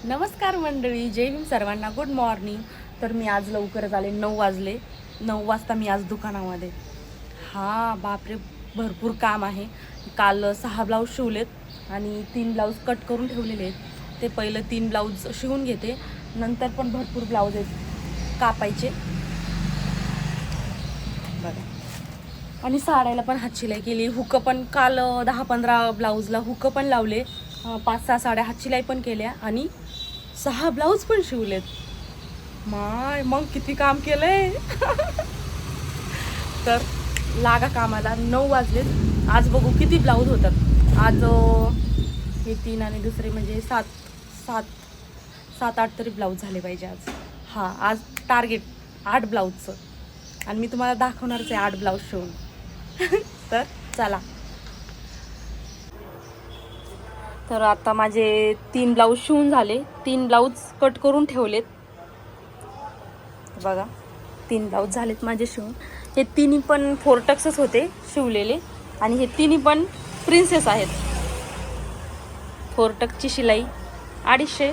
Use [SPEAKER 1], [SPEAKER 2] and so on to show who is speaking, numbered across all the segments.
[SPEAKER 1] नमस्कार मंडळी, जय भीम सर्वांना. Good morning. तर मी आज लवकरच आले. 9 वाजले. 9 वाजता मी आज दुकानामध्ये. बापरे, भरपूर काम आहे. काल 6 ब्लाऊज शिवलेत आणि 3 ब्लाऊज कट करून ठेवलेले आहेत. ते पहिलं 3 ब्लाऊज शिवून घेते. नंतर पण भरपूर ब्लाऊज आहेत कापायचे बघा. आणि साड्याला पण हातशिलाई केली. हुकं पण काल 10-15 ब्लाऊजला हुकं पण लावले. 5-6 साड्या हातशिलाई पण केल्या आणि 6 ब्लाऊज पण शिवलेत. मग किती काम केलंय. तर लागा कामाला. 9 वाजलेत. आज बघू किती ब्लाऊज होतात. आज हे 3 आणि दुसरे म्हणजे 7-8 तरी ब्लाऊज झाले पाहिजे आज. आज टार्गेट 8 ब्लाऊजचं. आणि मी तुम्हाला दाखवणारच आहे 8 ब्लाऊज शिवून. तर चला. तर आता माझे 3 ब्लाऊज शिवून झाले. 3 ब्लाऊज कट करून ठेवलेत बघा. 3 ब्लाऊज झालेत माझे शिवून. हे तिन्ही पण 4 टक्सच होते शिवलेले आणि हे तिन्ही पण प्रिन्सेस आहेत. 4 टक्सची शिलाई 250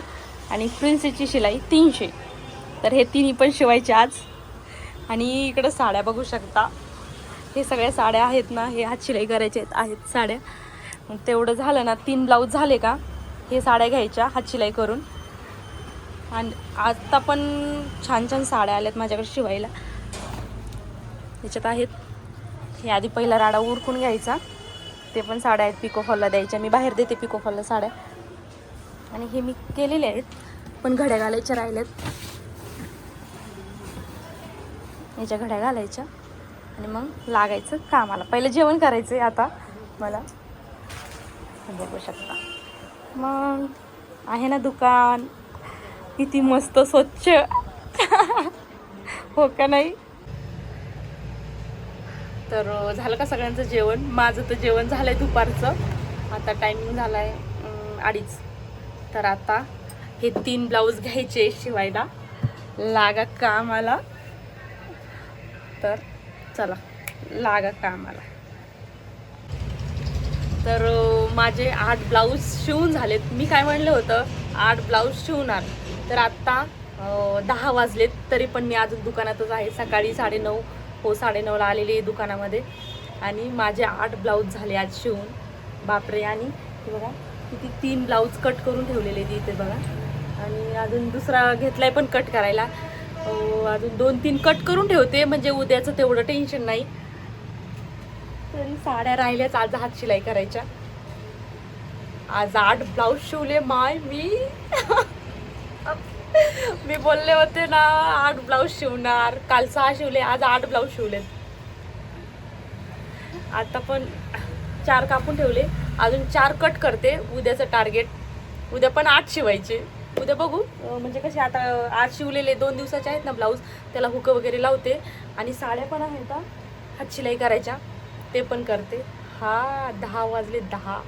[SPEAKER 1] आणि प्रिन्सेसची शिलाई 300. तर हे तिन्ही पण शिवायचे आज. आणि इकडं साड्या बघू शकता. हे सगळ्या साड्या आहेत ना, हे हातशिलाई करायचे आहेत साड्या. मग तेवढं झालं ना, 3 ब्लाऊज झाले का हे साड्या घ्यायच्या हातशिलाई करून. आणि आता पण छान छान साड्या आल्यात माझ्याकडे शिवायला. त्याच्यात आहेत हे आधी पहिला राडा उरकून घ्यायचा. ते पण साड्या आहेत पिकोफॉलला द्यायच्या. मी बाहेर देते पिकोफॉलला साड्या. आणि हे मी केलेले आहेत पण घड्या घालायच्या राहिल्यात. याच्या घड्या घालायच्या आणि मग लागायचं कामाला. पहिलं जेवण करायचं आहे आता मला. बघू शकता. मग आहे ना दुकान किती मस्त स्वच्छ. हो का नाही. तर झालं का सगळ्यांचं जेवण. माझं तर जेवण झालंय दुपारचं. आता टायमिंग झालाय 2:30. तर आता हे 3 ब्लाऊज घ्यायचे शिवायला. लागा कामाला. तर चला लागा कामाला. तर माझे 8 ब्लाऊज शिवून झालेत. मी काय म्हणलं होतं 8 ब्लाऊज शिवणार. तर आत्ता 10 वाजलेत तरी पण मी अजून दुकानातच आहे. सकाळी 9:30ला आलेली आहे दुकानामध्ये. आणि माझे 8 ब्लाऊज झाले आज शिवून. बापरे. आणि हे बघा किती 3 ब्लाऊज कट करून ठेवलेले इथे बघा. आणि अजून दुसरा घेतलाय पण कट करायला. अजून 2-3 कट करून ठेवते म्हणजे उद्याचं तेवढं टेन्शन नाही. तरी साड्या राहिल्याच आज हातशिलाई करायच्या. आज 8 ब्लाऊज शिवले. मी बोलले होते ना 8 ब्लाऊज शिवणार. काल 6 शिवले, आज 8 ब्लाऊज शिवलेत. आता पण 4 कापून ठेवले. अजून 4 कट करते. उद्याचं टार्गेट. उद्या पण 8 शिवायचे. उद्या बघू. म्हणजे कसे आता आज शिवलेले 2 दिवसाचे आहेत ना ब्लाऊज, त्याला हुकं वगैरे लावते. आणि साड्या पण आहेत हातशिलाई करायच्या, ते पण करते. 10 वाजले 10.